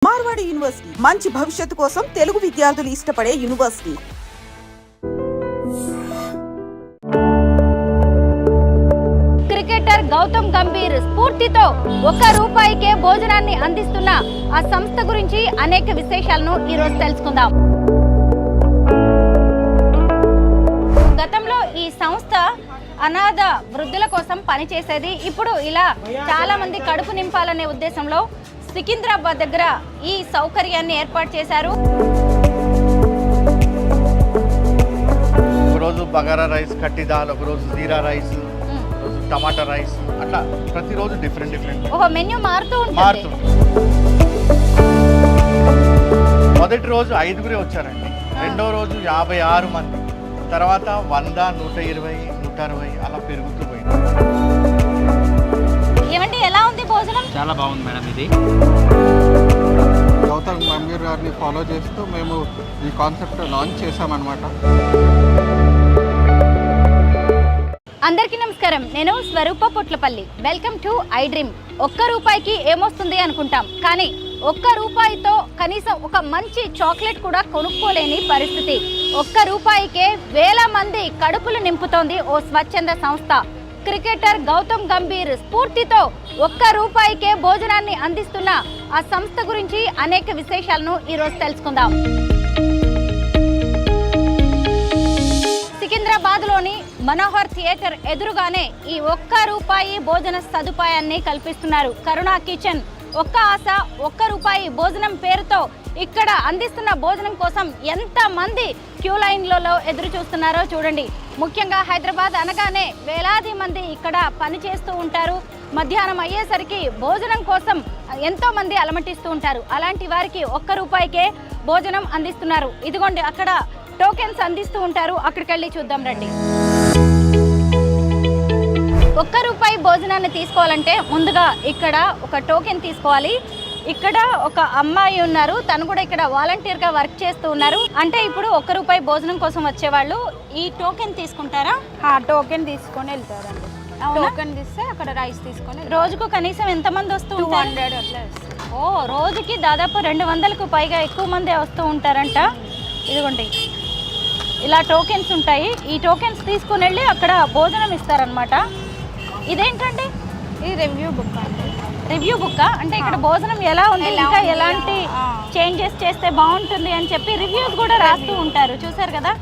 Marwadi university మంచి భవిష్యత్తు కోసం తెలుగు విద్యార్థులు ఇష్టపడే యూనివర్సిటీ. క్రికెటర్ గౌతమ్ గంభీర్ స్ఫూర్తితో ₹1కే భోజనాన్ని అందిస్తున్న ఆ సంస్థ గురించి అనేక విశేషాలను ఈ రోజు తెలుసుకుందాం. గతంలో ఈ సంస్థ అనాథ వృద్ధుల కోసం పనిచేసేది. ఇప్పుడు ఇలా చాలా మంది కడుపు నింపాలనే ఉద్దేశంలో సికింద్రాబాద్ దగ్గర ఈ సౌకర్యాన్ని ఏర్పాటు చేశారు. ఒకరోజు బగారా రైస్, కట్టి దాల్, ఒకరోజు జీరా రైస్, రోజు టమాటా రైస్, అట్లా ప్రతిరోజు డిఫరెంట్ ఓహో, మెన్యూ మారుతూ ఉంటుంది. మొదటి రోజు 5గురే వచ్చారండి, రెండో రోజు 56 మంది, తర్వాత 100, 120, 160 అలా పెరుగుతూ పోయింది. ఏమండి, ఎలా ఉంది భోజనం? చాలా బాగుంది మేడం. ఇది గౌతమ్ గంభీర్ గారిని ఫాలో చేస్తూ మేము ఈ కాన్సెప్ట్ లాంచ్ చేశామన్నమాట. అందరికీ నమస్కారం, నేను Swaroopa Potlapalli. Welcome to I dream. ₹1కి ఏమొస్తుంది అనుకుంటాం, కానీ ₹1తో కనీసం ఒక మంచి చాక్లెట్ కూడా కొనుక్కోలేని పరిస్థితి. ₹1కే వేల మంది కడుపులు నింపుతోంది ఓ స్వచ్ఛంద సంస్థ. క్రికెటర్ గౌతమ్ గంభీర్ స్ఫూర్తితో ₹1కే భోజనాన్ని అందిస్తున్న ఆ సంస్థ గురించి అనేక విశేషాలను ఈరోజు తెలుసుకుందాం. సికింద్రాబాద్లోని మనోహర్ థియేటర్ ఎదురుగానే ఈ ₹1 భోజన సదుపాయాన్ని కల్పిస్తున్నారు. కరుణా కిచెన్. ఒక్క ఆశ ₹1 భోజనం పేరుతో ఇక్కడ అందిస్తున్న భోజనం కోసం ఎంత మంది క్యూ లైన్లలో ఎదురు చూస్తున్నారో చూడండి. ముఖ్యంగా హైదరాబాద్ అనగానే వేలాది మంది ఇక్కడ పనిచేస్తూ ఉంటారు. మధ్యాహ్నం అయ్యేసరికి భోజనం కోసం ఎంతో మంది అలమటిస్తూ ఉంటారు. అలాంటి వారికి ₹1కే భోజనం అందిస్తున్నారు. ఇదిగోండి, అక్కడ టోకెన్స్ అందిస్తూ ఉంటారు. అక్కడికి వెళ్ళి చూద్దాం రండి. ₹1 భోజనాన్ని తీసుకోవాలంటే ముందుగా ఇక్కడ ఒక టోకెన్ తీసుకోవాలి. ఇక్కడ ఒక అమ్మాయి ఉన్నారు, తను కూడా ఇక్కడ వాలంటీర్గా వర్క్ చేస్తూ ఉన్నారు. అంటే ఇప్పుడు ₹1 భోజనం కోసం వచ్చేవాళ్ళు ఈ టోకెన్ తీసుకుంటారా? టోకెన్ తీసుకొని వెళ్తారండి. టోకెన్ తీస్తే అక్కడ రైస్ తీసుకొని రోజుకు కనీసం ఎంతమంది వస్తూ ఉంటారు? 200 అట్లా వస్తుంది. ఓ, రోజుకి దాదాపు 200కు పైగా ఎక్కువ మందే వస్తూ ఉంటారంట. ఇదిగోండి, ఇలా టోకెన్స్ ఉంటాయి. ఈ టోకెన్స్ తీసుకుని వెళ్ళి అక్కడ భోజనం ఇస్తారనమాట. ఇదేంటండి? ఇది రివ్యూ బుక్ అండి. రివ్యూ బుక్ అంటే ఇక్కడ భోజనం ఎలా ఉంది, ఇంకా ఎలాంటి చేంజెస్ చేస్తే బాగుంటుంది అని చెప్పి రివ్యూస్ కూడా రాస్తూ ఉంటారు. చూసారు కదా,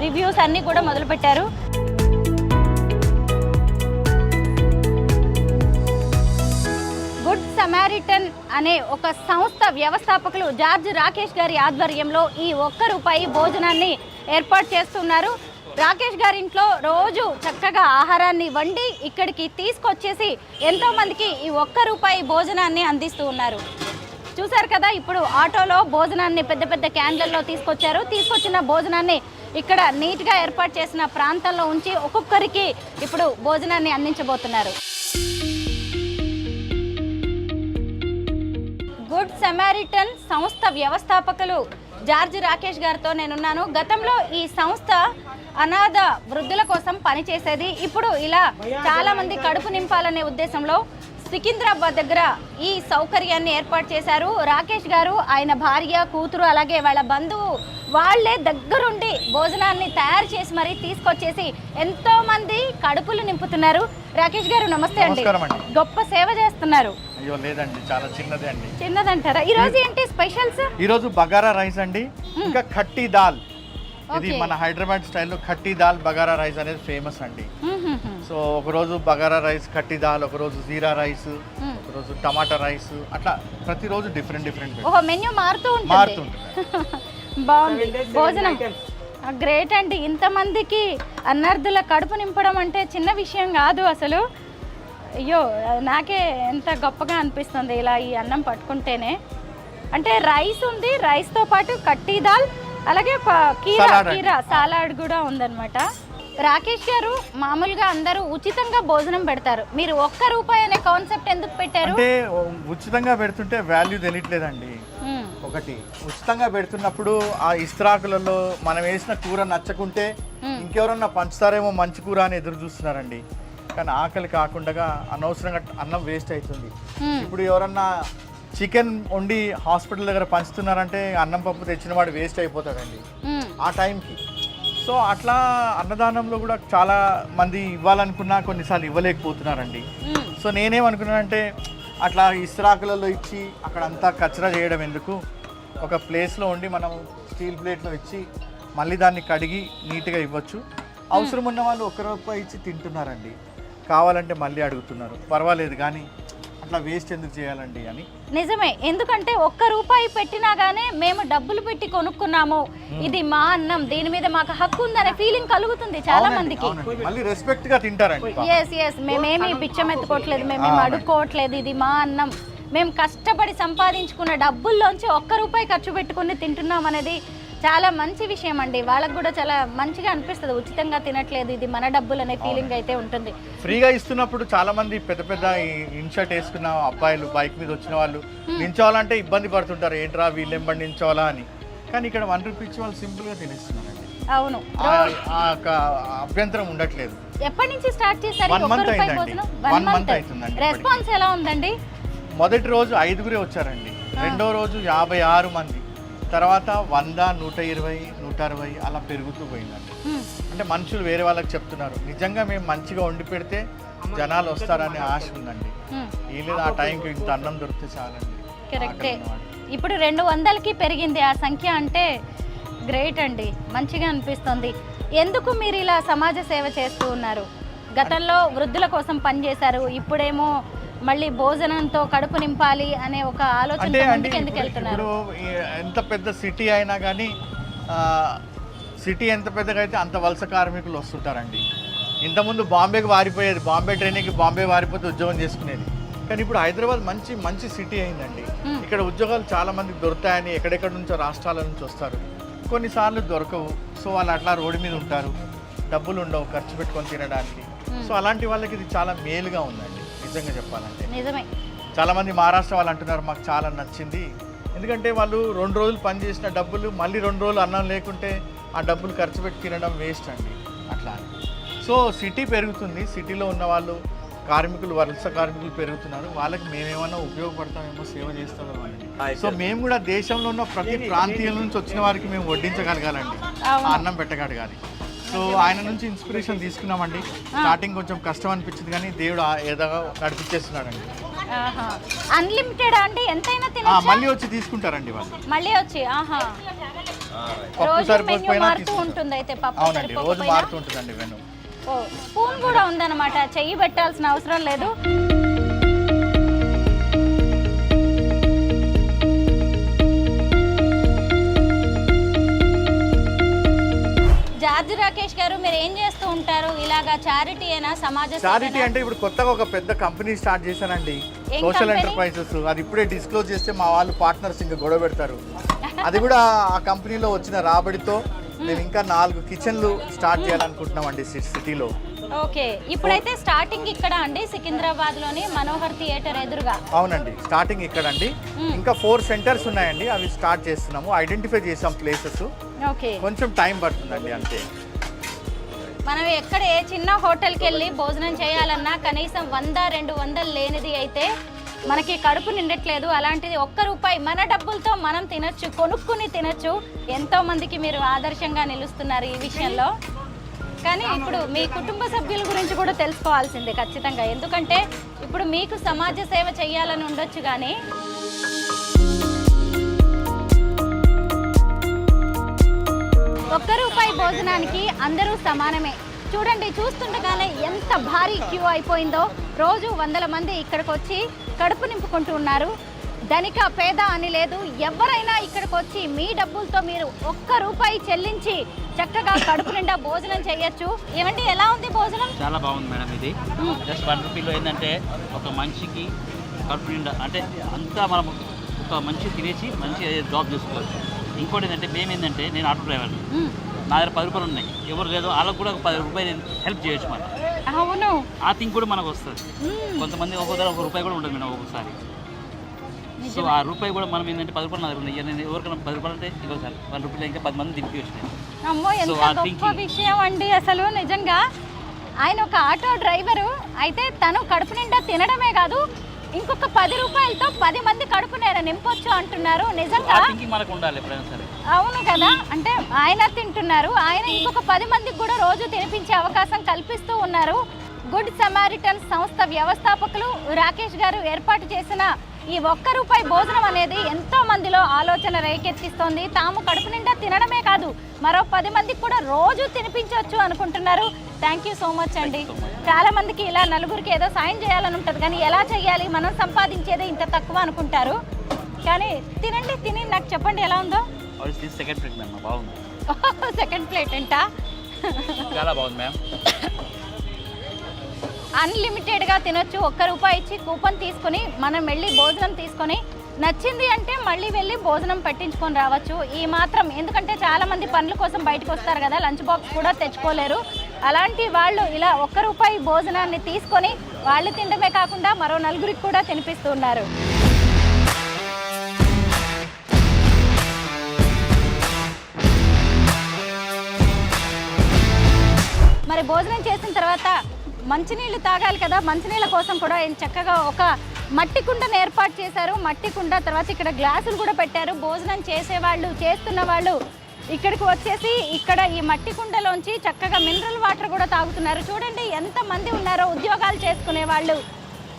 రివ్యూస్ అన్నీ కూడా మొదలు పెట్టారు. గుడ్ సమారిటన్ అనే ఒక సంస్థ వ్యవస్థాపకులు జార్జ్ రాకేష్ గారి ఆధ్వర్యంలో ఈ ₹1 భోజనాన్ని ఏర్పాటు చేస్తున్నారు. రాకేష్ గారి ఇంట్లో రోజు చక్కగా ఆహారాన్ని వండి ఇక్కడికి తీసుకొచ్చేసి ఎంతో మందికి ఈ ₹1 భోజనాన్ని అందిస్తూ ఉన్నారు. చూసారు కదా, ఇప్పుడు ఆటోలో భోజనాన్ని పెద్ద పెద్ద క్యాన్లలో తీసుకొచ్చారు. తీసుకొచ్చిన భోజనాన్ని ఇక్కడ నీట్గా ఏర్పాటు చేసిన ప్రాంతంలో ఉంచి ఒక్కొక్కరికి ఇప్పుడు భోజనాన్ని అందించబోతున్నారు. గుడ్ సమారిటన్ సంస్థ వ్యవస్థాపకులు జార్జ్ రాకేష్ గారితో నేనున్నాను. గతంలో ఈ సంస్థ అనాథ వృద్ధుల కోసం పనిచేసేది. ఇప్పుడు ఇలా చాలా మంది కడుపు నింపాలనే ఉద్దేశంలో సికింద్రాబాద్ దగ్గర ఈ సౌకర్యాన్ని ఏర్పాటు చేశారు. రాకేష్ గారు, ఆయన భార్య, కూతురు, అలాగే వాళ్ళ బంధువు వాళ్లే దగ్గరుండి భోజనాన్ని తయారు చేసి మరీ తీసుకొచ్చేసి ఎంతో మంది కడుపులు నింపుతున్నారు. రాకేష్ గారు నమస్తే అండి. గొప్ప సేవ చేస్తున్నారు. అయ్యో లేదండి, చాలా చిన్నదే అండి. చిన్నదంటారా? ఈ రోజు ఏంటి స్పెషల్స్? ఈ రోజు బగారా రైస్ అండి, ఇంకా కట్టి దాల్. ఇది మన హైదరాబాద్ స్టైల్లో కట్టి దాల్ బగారా రైస్ అనేది ఫేమస్ అండి. సో ఒకరోజు బగారా రైస్, కట్టి దాల్, ఒకరోజు జీరా రైస్, ఒకరోజు టమాటా రైస్, అట్లా ప్రతిరోజు డిఫరెంట్ ఓహో, మెన్యూ మారుతూ ఉంటుంది. బాగుంది భోజనం. గ్రేట్ అండి. ఇంతమందికి అన్నార్థుల కడుపు నింపడం అంటే చిన్న విషయం కాదు అసలు. అయ్యో, నాకే ఎంత గొప్పగా అనిపిస్తుంది ఇలా ఈ అన్నం పట్టుకుంటేనే. అంటే రైస్ ఉంది, రైస్తో పాటు కట్టి దాల్, అలాగే కీరా సాలాడ్ కూడా ఉందన్నమాట. రాకేష్ గారు, మామూలుగా అందరూ ఉచితంగా భోజనం పెడతారు, మీరు ₹1 అనే కాన్సెప్ట్ ఎందుకు పెట్టారు? అంటే ఉచితంగా పెడుతుంటే వాల్యూ తెలియట్లేదండి. ఒకటి, ఉచితంగా పెడుతున్నప్పుడు ఆ ఇస్త్రాకులలో మనం వేసిన కూర నచ్చకుంటే ఇంకెవరన్నా పంచుతారేమో మంచి కూర అని ఎదురు చూస్తున్నారండి. కానీ ఆకలి కాకుండా అనవసరంగా అన్నం వేస్ట్ అవుతుంది. ఇప్పుడు ఎవరన్నా చికెన్ వండి హాస్పిటల్ దగ్గర పంచుతున్నారంటే అన్నం పప్పు తెచ్చిన వాడు వేస్ట్ అయిపోతాడండి ఆ టైంకి. సో అట్లా అన్నదానంలో కూడా చాలా మంది ఇవ్వాలనుకున్నా కొన్నిసార్లు ఇవ్వలేకపోతున్నారండి. సో నేనేమనుకున్నానంటే అట్లా ఇస్రాకులలో ఇచ్చి అక్కడ అంతా కచరా చేయడం ఎందుకు, ఒక ప్లేస్లో ఉండి మనం స్టీల్ ప్లేట్లో ఇచ్చి మళ్ళీ దాన్ని కడిగి నీట్గా ఇవ్వచ్చు. అవసరం ఉన్న వాళ్ళు ₹1 ఇచ్చి తింటున్నారండి, కావాలంటే మళ్ళీ అడుగుతున్నారు, పర్వాలేదు కానీ అట్లా వేస్ట్ ఎందుకు చేయాలండి అని. నిజమే, ఎందుకంటే ₹1 పెట్టినా గానీ మేము డబ్బులు పెట్టి కొనుక్కున్నాము, ఇది మా అన్నం, దీని మీద మాకు హక్కు ఉందనే ఫీలింగ్ కలుగుతుంది చాలా మందికి. మళ్ళీ రెస్పెక్ట్ గా తింటారండి. ఎస్ మేమేమి బిచ్చం ఎత్తుకోవట్లేదు, మేమేమి అడుక్కోవట్లేదు, ఇది మా అన్నం, మేము కష్టపడి సంపాదించుకున్న డబ్బుల్లోంచి ₹1 ఖర్చు పెట్టుకుని తింటున్నాం అనేది చాలా మంచి విషయం అండి. వాళ్ళకు కూడా చాలా మంచిగా అనిపిస్తుంది, ఉచితంగా తినట్లేదు, ఇది మన డబ్బులు అనే ఫీలింగ్ అయితే ఉంటుంది. ఫ్రీగా ఇస్తున్నప్పుడు చాలా మంది పెద్ద పెద్ద ఇన్షర్ట్ వేసుకున్న అబ్బాయిలు బైక్ మీద వచ్చిన వాళ్ళు నించోవాలంటే ఇబ్బంది పడుతుంటారు, ఏంట్రా వీళ్ళేం బండి నించోవాలా అని. కానీ ఇక్కడ ₹1 ఇచ్చి వాళ్ళు సింపుల్ గా తినేస్తున్నారండి. అవును, అభ్యంతరం ఉండట్లేదు. ఎప్పటి నుంచి స్టార్ట్ చేశారు? 1 month అయిందండి. 1 month అవుతుందండి. రెస్పాన్స్ ఎలా ఉందండి? మొదటి రోజు 5 వచ్చారండి, రెండో రోజు 56 మంది, తర్వాత 100, 120, 160 అలా పెరుగుతూ పోయిందండి. అంటే మనుషులు వేరే వాళ్ళకి చెప్తున్నారు, నిజంగా మేము మంచిగా వండి పెడితే జనాలు వస్తారనే ఆశ ఉందండి. ఏం లేదు, ఆ టైంకి ఇంత అన్నం దొరికితే చాలండి. కరెక్టే, ఇప్పుడు 200కి పెరిగింది ఆ సంఖ్య, అంటే గ్రేట్ అండి, మంచిగా అనిపిస్తుంది. ఎందుకు మీరు ఇలా సమాజ సేవ చేస్తూ ఉన్నారు? గతంలో వృద్ధుల కోసం పనిచేశారు, ఇప్పుడేమో మళ్ళీ భోజనంతో కడుపు నింపాలి అనే ఒక ఆలోచన ఎందుకు వెళ్తున్నారు? ఎంత పెద్ద సిటీ అయినా కానీ, సిటీ ఎంత పెద్దగా అయితే అంత వలస కార్మికులు వస్తుంటారండి. ఇంతకుముందు బాంబేకి వారిపోయేది, బాంబే ట్రైనింగ్కి బాంబే వారిపోతే ఉద్యోగం చేసుకునేది. కానీ ఇప్పుడు హైదరాబాద్ మంచి సిటీ అయిందండి. ఇక్కడ ఉద్యోగాలు చాలా మందికి దొరుకుతాయని ఎక్కడెక్కడ నుంచో రాష్ట్రాల నుంచి వస్తారు, కొన్నిసార్లు దొరకవు. సో వాళ్ళు అట్లా రోడ్డు మీద ఉంటారు, డబ్బులు ఉండవు ఖర్చు పెట్టుకొని తినడానికి. సో అలాంటి వాళ్ళకి ఇది చాలా మేలుగా ఉందండి నిజంగా చెప్పాలంటే. నిజమే, చాలా మంది మహారాష్ట్ర వాళ్ళు అంటున్నారు మాకు చాలా నచ్చింది, ఎందుకంటే వాళ్ళు 2 రోజులు పని చేసిన డబ్బులు మళ్ళీ 2 రోజులు అన్నం లేకుంటే ఆ డబ్బులు ఖర్చు పెట్టి తినడం వేస్ట్ అండి అట్లా. సో సిటీ పెరుగుతుంది, సిటీలో ఉన్న వాళ్ళు కార్మికులు, వలస కార్మికులు పెరుగుతున్నారు, వాళ్ళకి మేమేమన్నా ఉపయోగపడతామేమో, సేవ చేస్తామేమో అండి. సో మేము కూడా దేశంలో ఉన్న ప్రతి ప్రాంతీయం నుంచి వచ్చిన వారికి మేము వడ్డించగలగాలండి, అన్నం పెట్టగలగాలి. సో ఆయన నుంచి ఇన్స్పిరేషన్ తీసుకున్నామండి. స్టార్టింగ్ కొంచెం కష్టం అనిపించింది కానీ దేవుడు ఏదో నడిపించేస్తున్నాడండి. అన్లిమిటెడ్ అంటే ఎంతైనా మళ్ళీ వచ్చి తీసుకుంటారండి వాళ్ళు, మళ్ళీ వచ్చి. పప్పు సరిపోకపోయినా ఉంటుంది అయితే పప్పు. అవునండి, రోజు మారుతూ ఉంటుందండి మెను. స్పూన్ కూడా ఉందన్నమాట, చెయ్యి పెట్టాల్సిన అవసరం లేదు. జార్జ్ రాకేష్ గారు, మీరు ఏం చేస్తూ ఉంటారు? ఇలాగా చారిటీ అయినా సమాజ చారిటీ అంటే ఇప్పుడు కొత్తగా ఒక పెద్ద కంపెనీ స్టార్ట్ చేశానండి, సోషల్ ఎంటర్ప్రైజెస్. అది ఇప్పుడే డిస్క్లోజ్ చేస్తే మా వాళ్ళు పార్ట్నర్స్ ఇంకా గొడవ పెడతారు. అది కూడా ఆ కంపెనీలో వచ్చిన రాబడితో మేము ఇంకా 4 కిచెన్లు స్టార్ట్ చేయాలనుకుంటున్నామండి సిటీలో. ఓకే, ఇప్పుడైతే స్టార్టింగ్ ఇక్కడ అండి సికింద్రాబాద్ లోని మనోహర్ థియేటర్ ఎదురుగా. అవునండి, స్టార్టింగ్ ఇక్కడ అండి. ఇంకా 4 సెంటర్స్ ఉన్నాయండి, అవి స్టార్ట్ చేస్తున్నాము, ఐడెంటిఫై చేసాం ప్లేసెస్. ఓకే, కొంచెం టైం పడుతుందండి అంతే. మనం ఎక్కడ ఏ చిన్న హోటల్కి వెళ్ళి భోజనం చేయాలన్నా కనీసం 100-200 లేనిది అయితే మనకి కడుపు నిండట్లేదు. అలాంటిది ₹1 మన డబ్బులతో మనం తినొచ్చు, కొనుక్కుని తినొచ్చు. ఎంతో మందికి మీరు ఆదర్శంగా నిలుస్తున్నారు ఈ విషయంలో. కానీ ఇప్పుడు మీ కుటుంబ సభ్యుల గురించి కూడా తెలుసుకోవాల్సిందే ఖచ్చితంగా, ఎందుకంటే ఇప్పుడు మీకు సమాజ సేవ చేయాలని ఉండొచ్చు కానీ ₹1 భోజనానికి అందరూ సమానమే. చూడండి, చూస్తుండగానే ఎంత భారీ క్యూ అయిపోయిందో. రోజు 100 మంది ఇక్కడికి వచ్చి కడుపు నింపుకుంటూ ఉన్నారు. ధనిక పేద అని లేదు, ఎవరైనా ఇక్కడికి వచ్చి మీ డబ్బులతో మీరు ₹1 చెల్లించి చక్కగా కడుపు నిండా భోజనం చేయొచ్చు. ఏమండి, ఎలా ఉంది భోజనం? చాలా బాగుంది మేడం. ఇది జస్ట్ ₹1 ఏంటంటే ఒక మనిషికి కడుపు నిండా, అంటే అంతా మనం ఒక మనిషి తినేసి మంచి జాబ్ చేసుకోవచ్చు. ఇంకోటి ఏంటంటే మేమేంటంటే, నేను ఆటో డ్రైవర్ని, నా దగ్గర ₹10 ఉన్నాయి, ఎవరు లేదు వాళ్ళకు కూడా ₹10 హెల్ప్ చేయొచ్చు మనం. అవును, ఆ థింగ్ కూడా మనకు వస్తుంది. కొంతమంది ఒక్కొక్కరు ₹1 కూడా ఉండదు మేడం ఒక్కొక్కసారి. సో ఆ రూపాయి కూడా మనం ఏంటంటే ₹10 నా దగ్గర ఉన్నాయి, నేను ఎవరికైనా ₹10 అంటే ఇంకోసారి ₹1 ఇంకా 10 మంది దింపి వచ్చినాయి. అమ్మో, ఎంత గొప్ప విషయం అండి అసలు. నిజంగా ఆయన ఒక ఆటో డ్రైవరు అయితే తను కడుపు నిండా తినడమే కాదు, ఇంకొక 10 రూపాయలతో 10 మంది కడుపు నేను నింపొచ్చు అంటున్నారు. నిజంగా మనకు ఉండాలి ఎప్పుడైనా సరే. అవును కదా, అంటే ఆయన తింటున్నారు, ఆయన ఇంకొక 10 మందికి కూడా రోజు తినిపించే అవకాశం కల్పిస్తూ ఉన్నారు. గుడ్ సమారిటన్ సంస్థ వ్యవస్థాపకులు రాకేష్ గారు ఏర్పాటు చేసిన ఈ ₹1 భోజనం అనేది ఎంతో మందిలో ఆలోచన రేకెత్తిస్తోంది. తాము కడుపు నిండా తినడమే కాదు, మరో 10 మందికి కూడా రోజు తినిపించవచ్చు అనుకుంటున్నారు. థ్యాంక్ యూ సో మచ్ అండి. చాలా మందికి ఇలా నలుగురికి ఏదో సాయం చేయాలని ఉంటుంది, కానీ ఎలా చేయాలి, మనం సంపాదించేదే ఇంత తక్కువ అనుకుంటారు. కానీ తిని నాకు చెప్పండి ఎలా ఉందో. సెకండ్ ప్లేట్ మ్యామ్, బాగుంది. సెకండ్ ప్లేట్ ఏంటా? చాలా బాగుంది మ్యామ్. అన్లిమిటెడ్గా తినొచ్చు. ₹1 ఇచ్చి కూపన్ తీసుకుని మనం వెళ్ళి భోజనం తీసుకొని నచ్చింది అంటే మళ్ళీ వెళ్ళి భోజనం పెట్టించుకొని రావచ్చు. ఈ మాత్రం, ఎందుకంటే చాలామంది పనుల కోసం బయటకు వస్తారు కదా, లంచ్ బాక్స్ కూడా తెచ్చుకోలేరు. అలాంటి వాళ్ళు ఇలా ₹1 భోజనాన్ని తీసుకొని వాళ్ళు తినడమే కాకుండా మరో నలుగురికి కూడా తినిపిస్తున్నారు. మరి భోజనం చేసిన తర్వాత మంచినీళ్ళు తాగాలి కదా, మంచినీళ్ళ కోసం కూడా ఆయన చక్కగా ఒక మట్టి కుండను ఏర్పాటు చేశారు. మట్టి కుండ, తర్వాత ఇక్కడ గ్లాసులు కూడా పెట్టారు. భోజనం చేసేవాళ్ళు, చేస్తున్న వాళ్ళు ఇక్కడికి వచ్చేసి ఇక్కడ ఈ మట్టి కుండలోంచి చక్కగా మినరల్ వాటర్ కూడా తాగుతున్నారు. చూడండి ఎంతమంది ఉన్నారో, ఉద్యోగాలు చేసుకునే వాళ్ళు,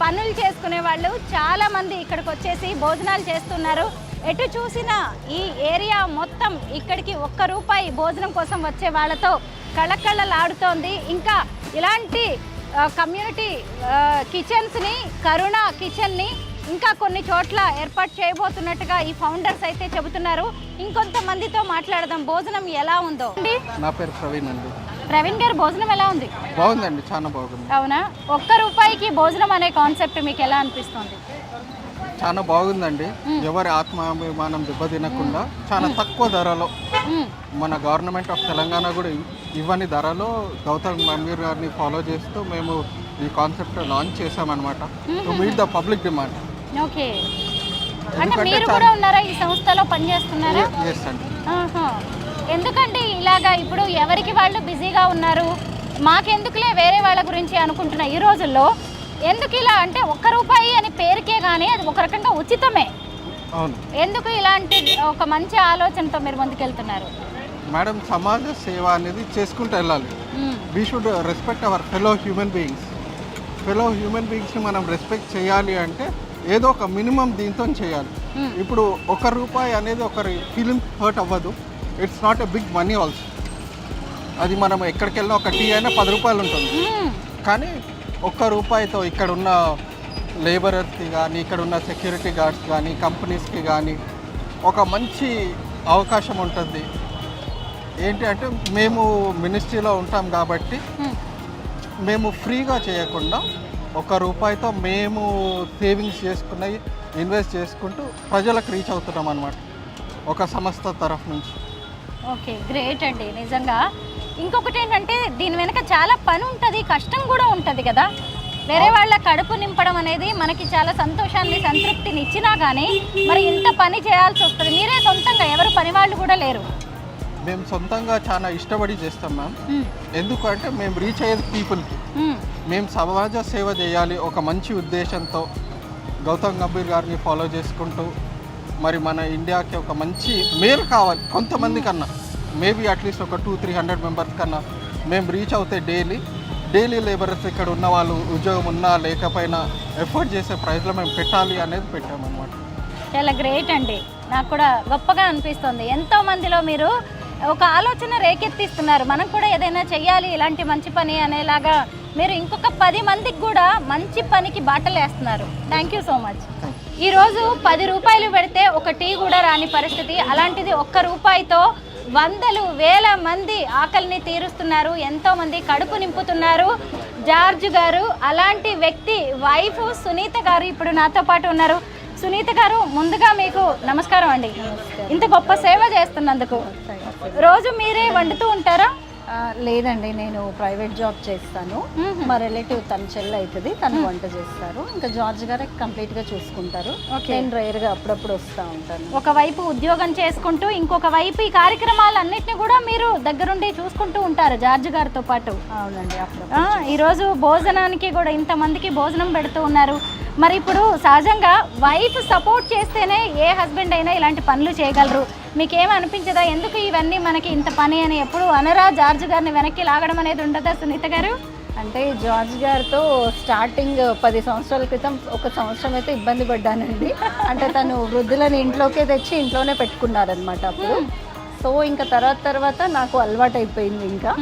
పనులు చేసుకునే వాళ్ళు చాలామంది ఇక్కడికి వచ్చేసి భోజనాలు చేస్తున్నారు. ఎటు చూసినా ఈ ఏరియా మొత్తం ఇక్కడికి ₹1 భోజనం కోసం వచ్చే వాళ్ళతో కళకళలాడుతోంది. ఇంకా ఇలాంటి కమ్యూనిటీ కిచెన్స్ని, కరుణ కిచెన్ని ఇంకా కొన్ని చోట్ల ఏర్పాటు చేయబోతున్నట్టుగా ఈ ఫౌండర్స్ అయితే చెబుతున్నారు. ఇంకొంతమందితో మాట్లాడదాం. భోజనం ఎలా ఉందో. నా పేరు ప్రవీణ్ అండి. ప్రవీణ్ గారు, భోజనం ఎలా ఉంది? బాగుందండి, చాలా బాగుంది. అవునా? ₹1 భోజనం అనే కాన్సెప్ట్ మీకు ఎలా అనిపిస్తుంది? చాలా బాగుందండి. ఎవరి ఆత్మాభిమానం దెబ్బతినకుండా చాలా తక్కువ ధరలో, మన గవర్నమెంట్ ఆఫ్ తెలంగాణ కూడా ఇవ్వని ధరలో గౌతమ్ గంభీర్ గారిని ఫాలో చేస్తూ మేము ఈ కాన్సెప్ట్ లాంచ్ చేసామన్నమాట. To meet the public demand. Okay, అంటే మీరు కూడా ఉన్నారా ఈ సంస్థలో పనిచేస్తున్నారా? ఎస్ అండి. ఎందుకండి ఇలాగా ఇప్పుడు ఎవరికి వాళ్ళు బిజీగా ఉన్నారు, మాకెందుకులే వేరే వాళ్ళ గురించి అనుకుంటున్న ఈ రోజుల్లో ఎందుకు ఇలా అంటే ₹1 అని పేరుకే కానీ అది ఒక రకంగా ఉచితమే. అవును. ఎందుకు ఇలాంటి ఒక మంచి ఆలోచనతో మీరు ముందుకెళ్తున్నారు? మేడం, సమాజ సేవ అనేది చేసుకుంటూ వెళ్ళాలి. We should respect our fellow human బీయింగ్స్ని మనం రెస్పెక్ట్ చేయాలి అంటే ఏదో ఒక మినిమం దీంతో చేయాలి. ఇప్పుడు ₹1 అనేది ఒకరి ఫీలింగ్ హర్ట్ అవ్వదు. It's not a big money also. అది మనం ఎక్కడికి వెళ్ళినా ఒక టీ అయినా ₹10 ఉంటుంది. కానీ ₹1తో ఇక్కడ ఉన్న లేబరర్స్కి కానీ, ఇక్కడ ఉన్న సెక్యూరిటీ గార్డ్స్ కానీ, కంపెనీస్కి కానీ ఒక మంచి అవకాశం ఉంటుంది. ఏంటి అంటే మేము మినిస్ట్రీలో ఉంటాం కాబట్టి మేము ఫ్రీగా చేయకుండా ₹1తో మేము సేవింగ్స్ చేసుకున్నవి ఇన్వెస్ట్ చేసుకుంటూ ప్రజలకు రీచ్ అవుతున్నాం అన్నమాట, ఒక సంస్థ తరఫు నుంచి. ఓకే, గ్రేట్ అండి నిజంగా. ఇంకొకటి ఏంటంటే దీని వెనక చాలా పని ఉంటుంది, కష్టం కూడా ఉంటుంది కదా. వేరే వాళ్ళ కడుపు నింపడం అనేది మనకి చాలా సంతోషాన్ని, సంతృప్తిని ఇచ్చినా కానీ మరి ఇంత పని చేయాల్సి వస్తుంది. మీరే సొంతంగా, ఎవరు పని వాళ్ళు కూడా లేరు? మేము సొంతంగా చాలా ఇష్టపడి చేస్తాం మ్యామ్. ఎందుకంటే మేము రీచ్ అయ్యేది పీపుల్కి. మేము సమాజ సేవ చేయాలి ఒక మంచి ఉద్దేశంతో గౌతమ్ గంభీర్ గారిని ఫాలో చేసుకుంటూ మరి మన ఇండియాకి ఒక మంచి మేలు కావాలి. కొంతమంది కన్నా మేబీ అట్లీస్ట్ ఒక 200-300 మెంబర్స్ కన్నా మేము రీచ్ అవుతే డైలీ లేబరర్స్ ఇక్కడ ఉన్న వాళ్ళు ఉద్యోగం ఉన్నా లేకపోయినా ఎఫర్ట్ చేసే ప్రైస్లో మేము పెట్టాలి అనేది పెట్టామన్నమాట. చాలా గ్రేట్ అండి. నాకు కూడా గొప్పగా అనిపిస్తుంది. ఎంతో మందిలో మీరు ఒక ఆలోచన రేకెత్తిస్తున్నారు, మనం కూడా ఏదైనా చెయ్యాలి ఇలాంటి మంచి పని అనేలాగా. మీరు ఇంకొక 10 మందికి కూడా మంచి పనికి బాటలు వేస్తున్నారు. Thank you so much. ఈరోజు ₹10 పెడితే ఒక టీ కూడా రాని పరిస్థితి, అలాంటిది ₹1తో వందలు వేల మంది ఆకలిని తీరుస్తున్నారు, ఎంతో మంది కడుపు నింపుతున్నారు. జార్జ్ గారు అలాంటి వ్యక్తి వైఫ్ సునీత గారు ఇప్పుడు నాతో పాటు ఉన్నారు. సునీత గారు, ముందుగా మీకు నమస్కారం అండి. ఇంత గొప్ప సేవ చేస్తున్నందుకు. రోజు మీరే వండుతూ ఉంటారా? లేదండి, నేను ప్రైవేట్ జాబ్ చేస్తాను. మా రిలేటివ్ తన చెల్లి అవుతుంది, తను వంట చేస్తారు. ఇంకా జార్జ్ గారే కంప్లీట్గా చూసుకుంటారు. నేను రేర్గా అప్పుడప్పుడు వస్తూ ఉంటాను. ఒకవైపు ఉద్యోగం చేసుకుంటూ ఇంకొక వైపు ఈ కార్యక్రమాలన్నింటినీ కూడా మీరు దగ్గరుండి చూసుకుంటూ ఉంటారు జార్జ్ గారితో పాటు. అవునండి. ఈరోజు భోజనానికి కూడా ఇంతమందికి భోజనం పెడుతూ ఉన్నారు. మరి ఇప్పుడు సహజంగా వైఫ్ సపోర్ట్ చేస్తేనే ఏ హస్బెండ్ అయినా ఇలాంటి పనులు చేయగలరు. మీకేం అనిపించదా ఎందుకు ఇవన్నీ మనకి ఇంత పని అని? ఎప్పుడు అనరా జార్జ్ గారిని వెనక్కి లాగడం అనేది ఉండదా సునీత గారు? అంటే జార్జ్ గారితో స్టార్టింగ్ 10 సంవత్సరాల క్రితం 1 సంవత్సరం అయితే ఇబ్బంది పడ్డానండి. అంటే తను వృద్ధులను ఇంట్లోకే తెచ్చి ఇంట్లోనే పెట్టుకున్నారనమాట అప్పుడు. సో ఇంకా తర్వాత నాకు అలవాటు అయిపోయింది. ఇంకా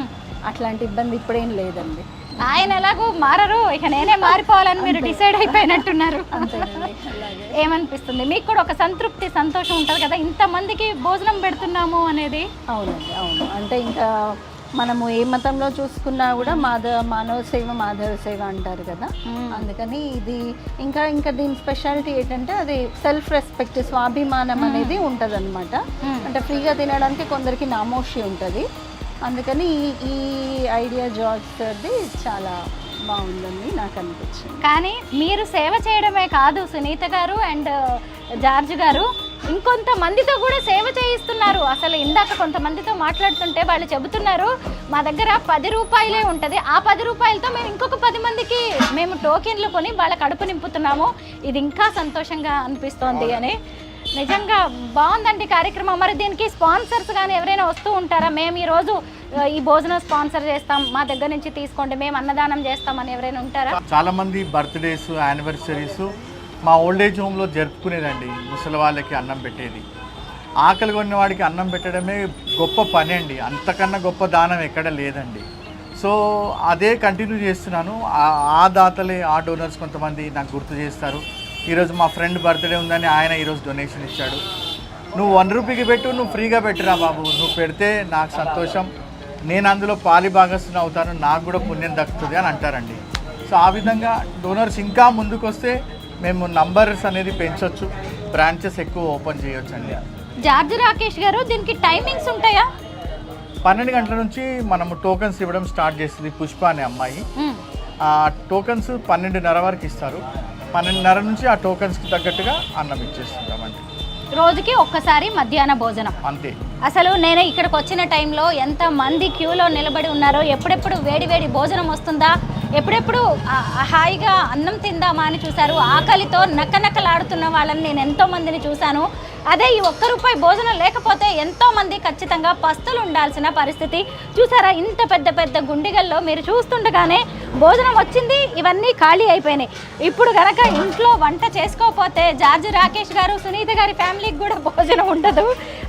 అట్లాంటి ఇబ్బంది ఇప్పుడేం లేదండి. ఆయన ఎలాగో మారరు, ఇక నేనే మారిపోవాలని మీరు డిసైడ్ అయిపోయినట్టున్నారు. ఏమనిపిస్తుంది మీకు కూడా? ఒక సంతృప్తి, సంతోషం ఉంటుంది కదా ఇంతమందికి భోజనం పెడుతున్నాము అనేది. అవునండి, అవును. అంటే ఇంకా మనము ఏ మతంలో చూసుకున్నా కూడా మానవ సేవ మాధవ సేవ అంటారు కదా. అందుకని ఇది ఇంకా దీని స్పెషాలిటీ ఏంటంటే అది సెల్ఫ్ రెస్పెక్ట్, స్వాభిమానం అనేది ఉంటుంది అనమాట. అంటే ఫ్రీగా తినడానికి కొందరికి నామోషి ఉంటుంది. అందుకని ఈ ఐడియా జార్జ్ సార్ది చాలా బాగుందని నాకు అనిపించింది. కానీ మీరు సేవ చేయడమే కాదు సునీత గారు అండ్ జార్జ్ గారు, ఇంకొంతమందితో కూడా సేవ చేయిస్తున్నారు. అసలు ఇందాక కొంతమందితో మాట్లాడుతుంటే వాళ్ళు చెబుతున్నారు మా దగ్గర 10 రూపాయలే ఉంటుంది, ఆ 10 రూపాయలతో మేము ఇంకొక 10 మందికి మేము టోకెన్లు కొని వాళ్ళ కడుపు నింపుతున్నాము. ఇది ఇంకా సంతోషంగా అనిపిస్తోంది అని. నిజంగా బాగుందండి కార్యక్రమం. మరి దీనికి స్పాన్సర్స్ కానీ ఎవరైనా వస్తూ ఉంటారా? మేము ఈరోజు ఈ భోజనం స్పాన్సర్ చేస్తాం, మా దగ్గర నుంచి తీసుకోండి, మేము అన్నదానం చేస్తామని ఎవరైనా ఉంటారా? చాలా మంది బర్త్డేస్, యానివర్సరీస్ మా ఓల్డేజ్ హోమ్లో జరుపుకునేదండి. ముసలి వాళ్ళకి అన్నం పెట్టేది. ఆకలి కొన్న వాడికి అన్నం పెట్టడమే గొప్ప పని అండి. అంతకన్నా గొప్ప దానం ఎక్కడ లేదండి. సో అదే కంటిన్యూ చేస్తున్నాను. ఆ దాతలే, ఆ డోనర్స్ కొంతమంది నాకు గుర్తు చేస్తారు. ఈరోజు మా ఫ్రెండ్ బర్త్డే ఉందని ఆయన ఈరోజు డొనేషన్ ఇచ్చాడు. నువ్వు 1 రూపీకి పెట్టు, నువ్వు ఫ్రీగా పెట్టిరా బాబు, నువ్వు పెడితే నాకు సంతోషం, నేను అందులో పాలిభాగస్తుని అవుతాను, నాకు కూడా పుణ్యం దక్కుతుంది అని అంటారండి. సో ఆ విధంగా డోనర్స్ ఇంకా ముందుకు వస్తే మేము నంబర్స్ అనేది పెంచవచ్చు, బ్రాంచెస్ ఎక్కువ ఓపెన్ చేయొచ్చు అండి. జార్జ్ రాకేష్ గారు, దీనికి టైమింగ్స్ ఉంటాయా? 12 గంటల నుంచి మనము టోకన్స్ ఇవ్వడం స్టార్ట్ చేస్తుంది పుష్ప అనే అమ్మాయి. ఆ టోకన్స్ 12:30 వరకు ఇస్తారు. 12:30 నుంచి ఆ టోకన్స్కి తగ్గట్టుగా అన్నం ఇచ్చేస్తుంటామండి. రోజుకి ఒక్కసారి మధ్యాహ్న భోజనం అంతే. అసలు నేను ఇక్కడికి వచ్చిన టైంలో ఎంతమంది క్యూలో నిలబడి ఉన్నారో, ఎప్పుడెప్పుడు వేడి వేడి భోజనం వస్తుందా, ఎప్పుడెప్పుడు హాయిగా అన్నం తిందామా అని చూశారు. ఆకలితో నక్కనక్కలాడుతున్న వాళ్ళని నేను ఎంతో మందిని చూశాను. అదే ఈ 1 రూపాయి భోజనం లేకపోతే ఎంతోమంది ఖచ్చితంగా పస్తులు ఉండాల్సిన పరిస్థితి. చూసారా ఇంత పెద్ద పెద్ద గుండిగల్లో మీరు చూస్తుండగానే భోజనం వచ్చింది, ఇవన్నీ ఖాళీ అయిపోయినాయి. ఇప్పుడు కనుక ఇంట్లో వంట చేసుకోకపోతే జార్జ్ రాకేష్ గారు, సునీత గారి ఫ్యామిలీకి కూడా భోజనం ఉండదు.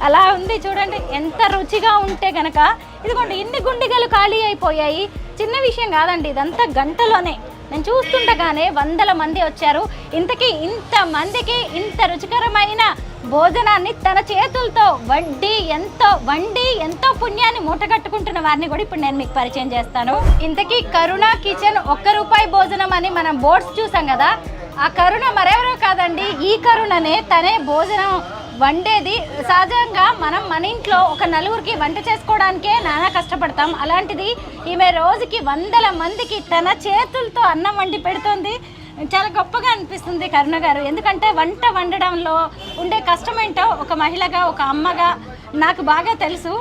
అలా ఉంది చూడండి, ఎంత రుచిగా ఉంటే కనుక. ఇదిగోండి ఇన్ని గుండిగలు ఖాళీ అయిపోయాయి. చిన్న విషయం కాదండి, ఇదంతా గంటలోనే. నేను చూస్తుండగానే 100ల మంది వచ్చారు. ఇంతకీ ఇంతమందికి ఇంత రుచికరమైన భోజనాన్ని తన చేతులతో వండి ఎంతో పుణ్యాన్ని మూటగట్టుకుంటున్న వారిని కూడా ఇప్పుడు నేను మీకు పరిచయం చేస్తాను. ఇంతకీ కరుణ కిచెన్ 1 రూపాయి భోజనం అని మనం బోర్డ్స్ చూసాం కదా, ఆ కరుణ మరెవరో కాదండి, ఈ కరుణనే. తనే భోజనం వండేది. సహజంగా మనం మన ఇంట్లో ఒక 4గురికి వంట చేసుకోవడానికే నానా కష్టపడతాం. అలాంటిది ఈమె రోజుకి 100ల మందికి తన చేతులతో అన్నం వండి పెడుతోంది. చాలా గొప్పగా అనిపిస్తుంది కరుణ గారు. ఎందుకంటే వంట వండడంలో ఉండే కష్టమేంటో ఒక మహిళగా, ఒక అమ్మగా నాకు బాగా తెలుసు.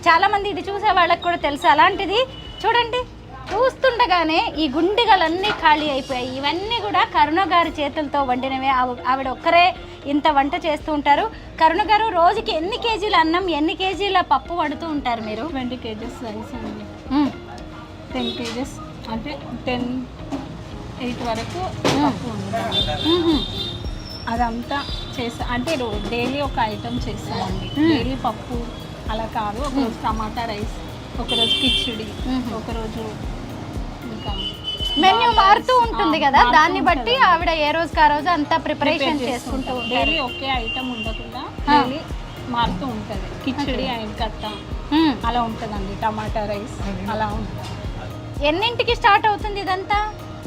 చాలామంది ఇది చూసే వాళ్ళకి కూడా తెలుసు. అలాంటిది చూడండి, చూస్తుండగానే ఈ గుండిగలన్నీ ఖాళీ అయిపోయాయి. ఇవన్నీ కూడా కరుణ గారి చేతులతో వండినవే. ఆవిడ ఒక్కరే ఇంత వంట చేస్తూ ఉంటారు. కరుణ గారు, రోజుకి ఎన్ని కేజీల అన్నం, ఎన్ని కేజీల పప్పు వండుతూ ఉంటారు మీరు? 20 కేజెస్ రైస్ అండి, 10 కేజెస్ అంటే 8 వరకు పప్పు ఉంటుంది. అదంతా చేస్తా అంటే డైలీ ఒక ఐటమ్ చేస్తామండి. డైలీ పప్పు అలా కాదు, ఒకరోజు టమాటా రైస్, ఒకరోజు కిచిడి, ఒకరోజు ఇంకా మెన్యూ మారుతూ ఉంటుంది కదా, దాన్ని బట్టి ఆవిడ ఏ రోజుకి ఆ రోజు అంతా ప్రిపరేషన్ చేసుకుంటూ. డైలీ ఒకే ఐటమ్ ఉండకుండా డైలీ మారుతూ ఉంటుంది. కిచిడి, కట్ట అలా ఉంటుందండి, టమాటా రైస్ అలా ఉంటుంది. ఎన్నింటికి స్టార్ట్ అవుతుంది ఇదంతా?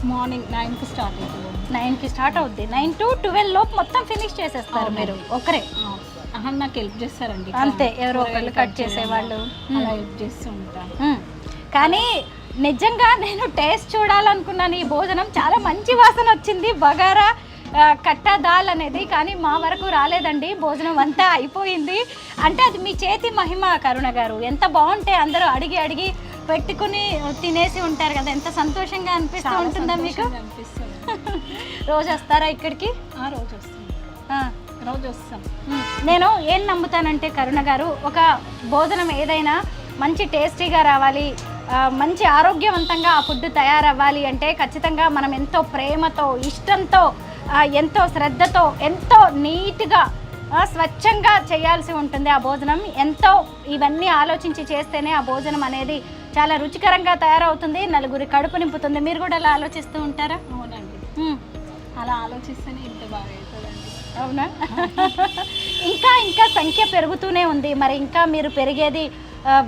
మార్నింగ్ 9కి స్టార్ట్ అవుతుంది. 9కి స్టార్ట్ అవుద్ది. 9 to 12 లోపు మొత్తం ఫినిష్ చేసేస్తారు మీరు ఒకరే? నాకు హెల్ప్ చేస్తారండి అంతే, ఎవరో ఒకళ్ళు కట్ చేసేవాళ్ళు అలా హెల్ప్ చేస్తూ ఉంటారు. కానీ నిజంగా నేను టేస్ట్ చూడాలనుకున్నాను. ఈ భోజనం చాలా మంచి వాసన వచ్చింది, బగారా కట్టా దాల్ అనేది. కానీ మా వరకు రాలేదండి, భోజనం అంతా అయిపోయింది. అంటే అది మీ చేతి మహిమ కరుణ గారు. ఎంత బాగుంటే అందరూ అడిగి అడిగి పెట్టుకుని తినేసి ఉంటారు కదా, ఎంత సంతోషంగా అనిపిస్తూ ఉంటుందా మీకు? అనిపిస్తుంది. రోజు వస్తారా ఇక్కడికి? రోజు వస్తాం, ఆ. రోజు వస్తాం. నేను ఏం నమ్ముతానంటే కరుణ గారు, ఒక భోజనం ఏదైనా మంచి టేస్టీగా రావాలి, మంచి ఆరోగ్యవంతంగా ఆ ఫుడ్ తయారవ్వాలి అంటే ఖచ్చితంగా మనం ఎంతో ప్రేమతో, ఇష్టంతో, ఎంతో శ్రద్ధతో, ఎంతో నీట్గా, స్వచ్ఛంగా చేయాల్సి ఉంటుంది ఆ భోజనం. ఎంతో ఇవన్నీ ఆలోచించి చేస్తేనే ఆ భోజనం అనేది చాలా రుచికరంగా తయారవుతుంది, నలుగురి కడుపు నింపుతుంది. మీరు కూడా అలా ఆలోచిస్తూ ఉంటారా? అవునండి, అలా ఆలోచిస్తేనే ఇంత బాగా అవుతుందండి. అవునా? ఇంకా సంఖ్య పెరుగుతూనే ఉంది. మరి ఇంకా మీరు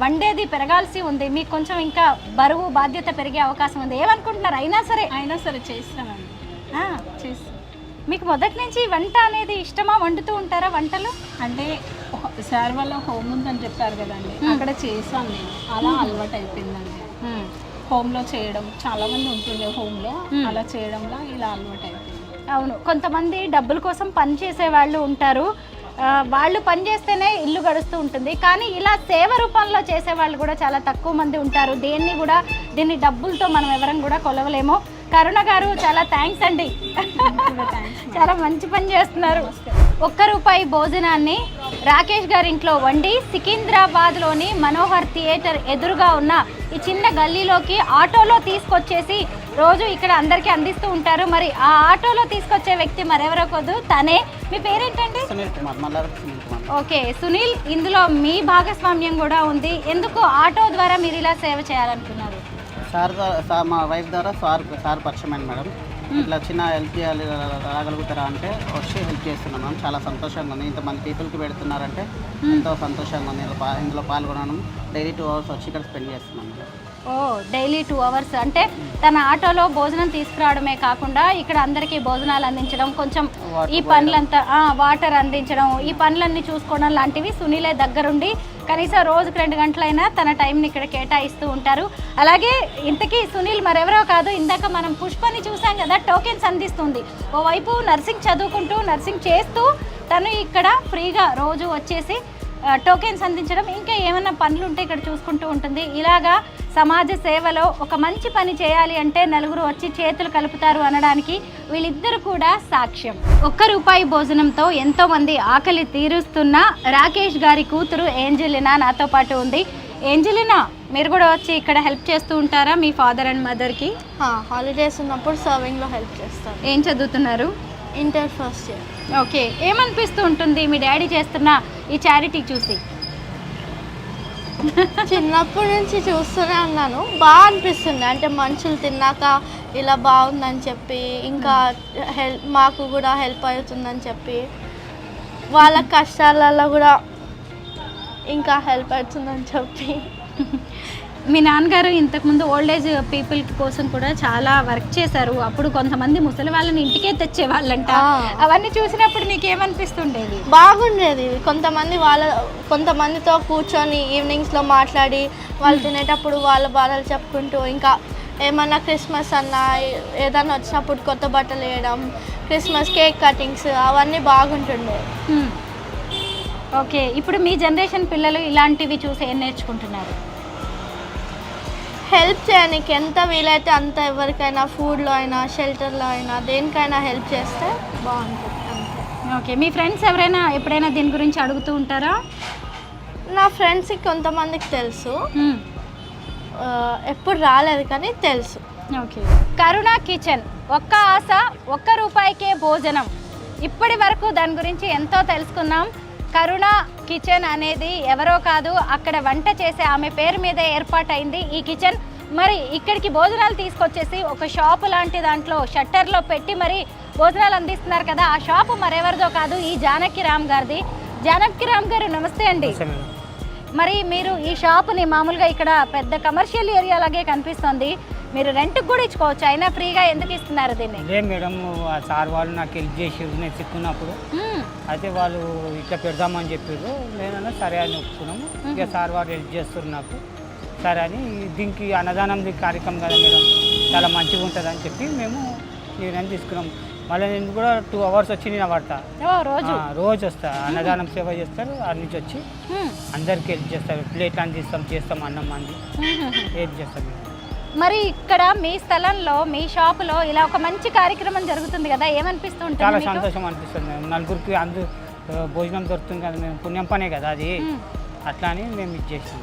వండేది పెరగాల్సి ఉంది. మీకు కొంచెం ఇంకా బరువు బాధ్యత పెరిగే అవకాశం ఉంది. ఏమనుకుంటున్నారు? అయినా సరే చేస్తానండి, చేస్తాను. మీకు మొదటి నుంచి వంట అనేది ఇష్టమా? వండుతూ ఉంటారా వంటలు? అంటే సార్ వాళ్ళ హోమ్ ఉందని చెప్పారు కదండి, అక్కడ చేశాను నేను. అలా అలవాటు అయిపోయిందండి. హోమ్లో చేయడం, చాలా మంది ఉంటుండే హోమ్లో, అలా చేయడంలో ఇలా అలవాటు అయిపోయింది. అవును, కొంతమంది డబ్బుల కోసం పని చేసే వాళ్ళు ఉంటారు. వాళ్ళు పని చేస్తేనే ఇల్లు గడుస్తూ ఉంటుంది. కానీ ఇలా సేవ రూపంలో చేసే వాళ్ళు కూడా చాలా తక్కువ మంది ఉంటారు. దీన్ని డబ్బులతో మనం ఎవరం కూడా కొలవలేము. కరుణ గారు, చాలా థ్యాంక్స్ అండి. చాలా మంచి పని చేస్తున్నారు. ₹1 భోజనాన్ని రాకేష్ గారి ఇంట్లో వండి సికింద్రాబాద్లోని మనోహర్ థియేటర్ ఎదురుగా ఉన్న ఈ చిన్న గల్లీలోకి ఆటోలో తీసుకొచ్చేసి రోజు ఇక్కడ అందరికీ అందిస్తూ ఉంటారు. మరి ఆ ఆటోలో తీసుకొచ్చే వ్యక్తి మరెవరో కాదు, తనే. మీ పేరేంటండి? ఓకే సునీల్, ఇందులో మీ భాగస్వామ్యం కూడా ఉంది. ఎందుకు ఆటో ద్వారా మీరు ఇలా సేవ చేయాలనుకున్నారు? సార్ మా వైఫ్ ద్వారా సార్ పరిచయం మేడం. ఇట్లా చిన్న హెల్ప్ చేయాలి, రాగలుగుతారా అంటే వచ్చి హెల్ప్ చేస్తున్నాం మేడం. చాలా సంతోషంగా ఉంది. ఇంతమంది పీపుల్కి పెడుతున్నారంటే ఎంతో సంతోషంగా ఉంది. ఇందులో పాల్గొనడం, డైలీ 2 hours వచ్చి ఇక్కడ స్పెండ్ చేస్తున్నాం మేడం. డైలీ 2 hours అంటే తన ఆటోలో భోజనం తీసుకురావడమే కాకుండా ఇక్కడ అందరికీ భోజనాలు అందించడం, కొంచెం ఈ పనులంతా వాటర్ అందించడం, ఈ పనులన్నీ చూసుకోవడం లాంటివి సునీలే దగ్గరుండి కనీసం రోజుకు 2 గంటలైనా తన టైంని ఇక్కడ కేటాయిస్తూ ఉంటారు. అలాగే ఇంతకీ సునీల్ మరెవరో కాదు, ఇందాక మనం పుష్పని చూసాం కదా, టోకెన్స్ అందిస్తుంది. ఓవైపు నర్సింగ్ చదువుకుంటూ, నర్సింగ్ చేస్తూ తను ఇక్కడ ఫ్రీగా రోజు వచ్చేసి టోకెన్స్ అందించడం, ఇంకా ఏమైనా పనులు ఉంటే ఇక్కడ చూసుకుంటూ ఉంటుంది. ఇలాగా సమాజ సేవలో ఒక మంచి పని చేయాలి అంటే నలుగురు వచ్చి చేతులు కలుపుతారు అనడానికి వీళ్ళిద్దరు కూడా సాక్ష్యం. ₹1 భోజనంతో ఎంతోమంది ఆకలి తీరుస్తున్న రాకేష్ గారి కూతురు ఏంజెలినా నాతో పాటు ఉంది. ఏంజెలినా, మీరు కూడా వచ్చి ఇక్కడ హెల్ప్ చేస్తూ ఉంటారా మీ ఫాదర్ అండ్ మదర్కి? హాలిడేస్ ఉన్నప్పుడు సర్వింగ్లో హెల్ప్ చేస్తాను. ఏం చదువుతున్నారు? Inter first year. ఓకే, ఏమనిపిస్తూ ఉంటుంది మీ డాడీ చేస్తున్న ఈ చారిటీ చూసి? చిన్నప్పటి నుంచి చూస్తూనే ఉన్నాను, బాగా అనిపిస్తుంది. అంటే మనుషులు తిన్నాక ఇలా బాగుందని చెప్పి, ఇంకా మాకు కూడా హెల్ప్ అవుతుందని చెప్పి, వాళ్ళ కష్టాలలో కూడా ఇంకా హెల్ప్ అవుతుందని చెప్పి. మీ నాన్నగారు ఇంతకుముందు ఓల్డ్ ఏజ్ పీపుల్ కోసం కూడా చాలా వర్క్ చేశారు. అప్పుడు కొంతమంది ముసలి వాళ్ళని ఇంటికే తెచ్చేవాళ్ళంట. అవన్నీ చూసినప్పుడు మీకు ఏమనిపిస్తుండేది? బాగుండేది. కొంతమందితో కూర్చొని ఈవినింగ్స్లో మాట్లాడి, వాళ్ళు తినేటప్పుడు వాళ్ళ బాధలు చెప్పుకుంటూ, ఇంకా ఏమన్నా క్రిస్మస్ అన్నా ఏదన్నా వచ్చినప్పుడు కొత్త బట్టలు వేయడం, క్రిస్మస్ కేక్ కటింగ్స్, అవన్నీ బాగుంటుండే. ఓకే, ఇప్పుడు మీ జనరేషన్ పిల్లలు ఇలాంటివి చూసి ఏం నేర్చుకుంటున్నారు? హెల్ప్ చేయడానికి ఎంత వీలైతే అంత, ఎవరికైనా ఫుడ్లో అయినా, షెల్టర్లో అయినా, దేనికైనా హెల్ప్ చేస్తే బాగుంటుంది అంతే. ఓకే, మీ ఫ్రెండ్స్ ఎవరైనా ఎప్పుడైనా దీని గురించి అడుగుతూ ఉంటారా? నా ఫ్రెండ్స్కి కొంతమందికి తెలుసు, ఎప్పుడు రాలేదు కానీ తెలుసు. ఓకే, కరుణ కిచెన్, ఒక్క ఆశ ₹1 భోజనం. ఇప్పటి వరకు దాని గురించి ఎంతో తెలుసుకున్నాం. కరుణ కిచెన్ అనేది ఎవరో కాదు, అక్కడ వంట చేసే ఆమె పేరు మీదే ఏర్పాటైంది ఈ కిచెన్. మరి ఇక్కడికి భోజనాలు తీసుకొచ్చేసి ఒక షాపు లాంటి దాంట్లో షట్టర్లో పెట్టి మరి భోజనాలు అందిస్తున్నారు కదా, ఆ షాపు మరెవరిదో కాదు, ఈ జానకి రామ్ గారిది. జానకి రామ్ గారు, నమస్తే అండి. మరి మీరు ఈ షాపుని మామూలుగా ఇక్కడ పెద్ద కమర్షియల్ ఏరియా లాగే కనిపిస్తుంది, మీరు రెంట్కి కూడా ఇచ్చుకోవచ్చు, అయినా ఫ్రీగా ఎందుకు ఇస్తున్నారు దీన్ని? లేదు మేడం, సార్ వాళ్ళు నాకు హెల్ప్ చేసారు నేను చిక్కున్నప్పుడు. అయితే వాళ్ళు ఇట్లా పెడదామని చెప్పారు, నేనన్నా సరే అని ఒప్పుకున్నాము. ఇక సార్ వాళ్ళు హెల్ప్ చేస్తారు నాకు, సరే అని దీనికి అన్నదానం కార్యక్రమం కదా మేడం, చాలా మంచిగా ఉంటుంది అని చెప్పి మేము నిర్ణయం తీసుకున్నాం. మళ్ళీ నేను కూడా 2 hours వచ్చి నేను పడతా, రోజు వస్తా, అన్నదానం సేవ చేస్తారు. అటు నుంచి వచ్చి అందరికి హెల్ప్ చేస్తారు, ప్లేట్లు అందిస్తాం, చేస్తాం, అన్నం మంది హెల్ప్ చేస్తాం. మరి ఇక్కడ మీ స్థలంలో మీ షాపులో ఇలా ఒక మంచి కార్యక్రమం జరుగుతుంది కదా, ఏమనిపిస్తూ చాలా ఉంటుంది మీకు? సంతోషం అనిపిస్తుంది మేము నలుగురికి భోజనం దొరుకుతుంది కదా, మేము పుణ్యం పనే కదా అది, అట్లా అని మేము ఇది చేస్తాం.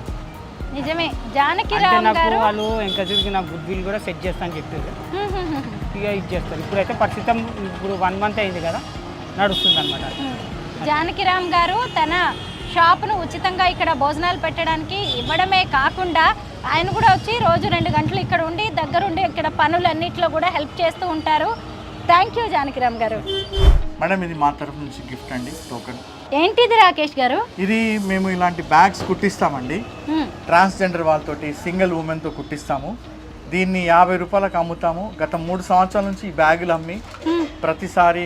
నిజమే. జానకి అంటే రామ్ నాకు గారు వాళ్ళు ఇంకా తిరిగి నాకు గుడ్ విల్ కూడా సెట్ చేస్తా అని చెప్పారు. ఇక ఇది చేస్తారు. ఇప్పుడైతే ప్రస్తుతం ఇప్పుడు 1 month అయింది కదా, నడుస్తుంది అనమాట. జానకి రామ్ గారు తన షాపును ఉచితంగా ఇక్కడ భోజనాలు పెట్టడానికి ఇవ్వడమే కాకుండా ఆయన కూడా వచ్చి రోజు 2 గంటలు ఇక్కడ ఉండి దగ్గరుండి ఇక్కడ పనులన్నిట్లో కూడా హెల్ప్ చేస్తూ ఉంటారు. థ్యాంక్ యూ జానకి రామ్ గారు. మేడం ఇది మా తరఫు నుంచి గిఫ్ట్ అండి, టోకెన్. ఏంటిది రాకేష్ గారు? ఇది మేము ఇలాంటి బ్యాగ్స్ కుట్టిస్తామండి, ట్రాన్స్జెండర్ వాళ్ళతోటి సింగిల్ ఉమెన్తో కుట్టిస్తాము. దీన్ని 50 రూపాయలకు అమ్ముతాము. గత 3 సంవత్సరాల నుంచి ఈ బ్యాగులు అమ్మి ప్రతిసారి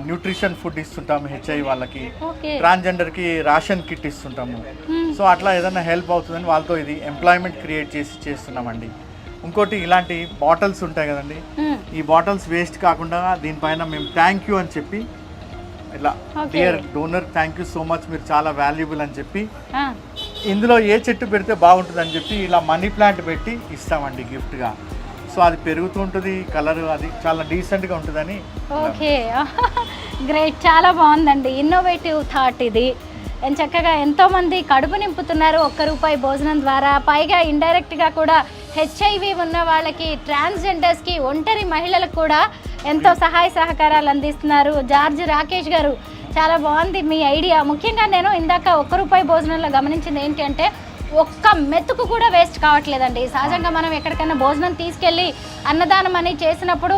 న్యూట్రిషన్ ఫుడ్ ఇస్తుంటాము హెచ్ఐ వాళ్ళకి, ట్రాన్స్జెండర్కి రేషన్ కిట్ ఇస్తుంటాము. సో అట్లా ఏదైనా హెల్ప్ అవుతుందని వాళ్ళతో ఇది ఎంప్లాయ్మెంట్ క్రియేట్ చేస్తున్నామండి. ఇంకోటి ఇలాంటి బాటిల్స్ ఉంటాయి కదండి, ఈ బాటిల్స్ వేస్ట్ కాకుండా దీనిపైన మేము థ్యాంక్ యూ అని చెప్పి ఇలా dear donor thank you so much, మీరు చాలా వాల్యుబుల్ అని చెప్పి ఇందులో ఏ చెట్టు పెడితే బాగుంటుంది అని చెప్పి ఇలా మనీ ప్లాంట్ పెట్టి ఇస్తామండి గిఫ్ట్గా. సో అది పెరుగుతూ ఉంటుంది, కలర్ అది చాలా డీసెంట్గా ఉంటుందని. ఓకే, గ్రేట్, చాలా బాగుందండి. ఇన్నోవేటివ్ థాట్ ఇది. చక్కగా ఎంతోమంది కడుపు నింపుతున్నారు ₹1 భోజనం ద్వారా. పైగా ఇండైరెక్ట్గా కూడా హెచ్ఐవి ఉన్న వాళ్ళకి, ట్రాన్స్జెండర్స్కి, ఒంటరి మహిళలకు కూడా ఎంతో సహాయ సహకారాలు అందిస్తున్నారు. జార్జ్ రాకేష్ గారు, చాలా బాగుంది మీ ఐడియా. ముఖ్యంగా నేను ఇందాక ₹1 భోజనంలో గమనించింది ఏంటి అంటే ఒక్క మెతుకు కూడా వేస్ట్ కావట్లేదండి. సహజంగా మనం ఎక్కడికైనా భోజనం తీసుకెళ్ళి అన్నదానం అని చేసినప్పుడు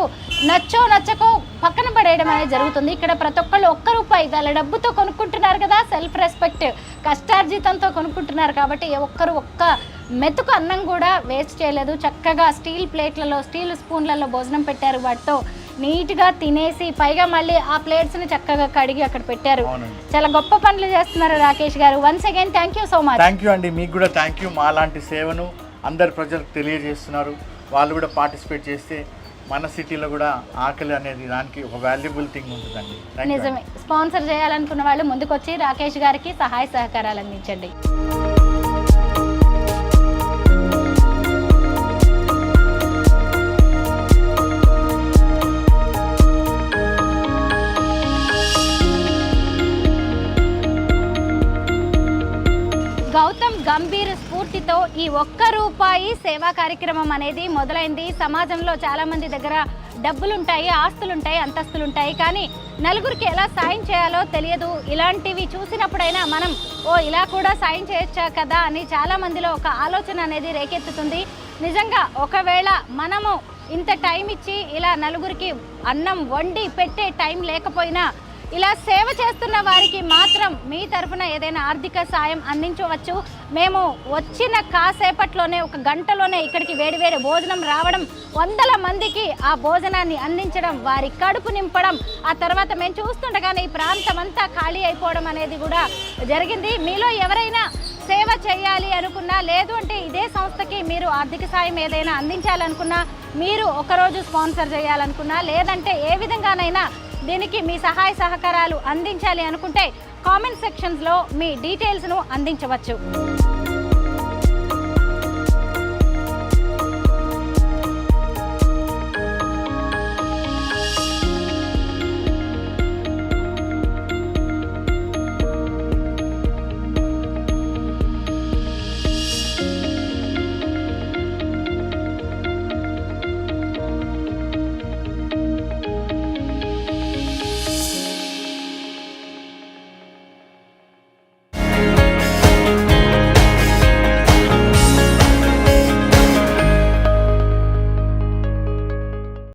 నచ్చకో పక్కన పడేయడం అనేది జరుగుతుంది. ఇక్కడ ప్రతి ఒక్కళ్ళు ₹1 వాళ్ళ డబ్బుతో కొనుక్కుంటున్నారు కదా, సెల్ఫ్ రెస్పెక్ట్, కష్టార్జితంతో కొనుక్కుంటున్నారు కాబట్టి ఒక్క మెతుకు అన్నం కూడా వేస్ట్ చేయలేదు. చక్కగా స్టీల్ ప్లేట్లలో, స్టీల్ స్పూన్లలో భోజనం పెట్టారు. వాటితో నీట్గా తినేసి పైగా మళ్ళీ ఆ ప్లేట్స్ని చక్కగా కడిగి అక్కడ పెట్టారు. చాలా గొప్ప పనులు చేస్తున్నారు రాకేష్ గారు. Once again thank you so much. Thank you అండి, మీకు కూడా థ్యాంక్ యూ. మా లాంటి సేవను అందరి ప్రజలకు తెలియజేస్తున్నారు. వాళ్ళు కూడా పార్టిసిపేట్ చేస్తే మన సిటీలో కూడా ఆకలి అనేది దానికి ఒక వాల్యుబుల్ థింగ్ ఉంటుందండి. నిజమే. స్పాన్సర్ చేయాలనుకున్న వాళ్ళు ముందుకొచ్చి రాకేష్ గారికి సహాయ సహకారాలు అందించండి. గౌతమ్ గంభీర్ స్ఫూర్తితో ఈ ₹1 సేవా కార్యక్రమం అనేది మొదలైంది. సమాజంలో చాలామంది దగ్గర డబ్బులుంటాయి, ఆస్తులుంటాయి, అంతస్తులుంటాయి, కానీ నలుగురికి ఎలా సాయం చేయాలో తెలియదు. ఇలాంటివి చూసినప్పుడైనా మనం ఇలా కూడా సాయం చేయొచ్చా కదా అని చాలామందిలో ఒక ఆలోచన అనేది రేకెత్తుతుంది. నిజంగా ఒకవేళ మనము ఇంత టైం ఇచ్చి ఇలా నలుగురికి అన్నం వండి పెట్టే టైం లేకపోయినా ఇలా సేవ చేస్తున్న వారికి మాత్రం మీ తరఫున ఏదైనా ఆర్థిక సాయం అందించవచ్చు. మేము వచ్చిన కాసేపట్లోనే, 1 గంటలోనే ఇక్కడికి వేడివేడి భోజనం రావడం, 100 మందికి ఆ భోజనాన్ని అందించడం, వారి కడుపు నింపడం, ఆ తర్వాత మేము చూస్తుండగానే ఈ ప్రాంతం అంతా ఖాళీ అయిపోవడం అనేది కూడా జరిగింది. మీలో ఎవరైనా సేవ చేయాలి అనుకున్నా, లేదు అంటే ఇదే సంస్థకి మీరు ఆర్థిక సాయం ఏదైనా అందించాలనుకున్నా, మీరు ఒకరోజు స్పాన్సర్ చేయాలనుకున్నా, లేదంటే ఏ విధంగానైనా దీనికి మీ సహాయ సహకారాలు అందించాలి అనుకుంటే కామెంట్ సెక్షన్స్లో మీ డీటెయిల్స్ను అందించవచ్చు.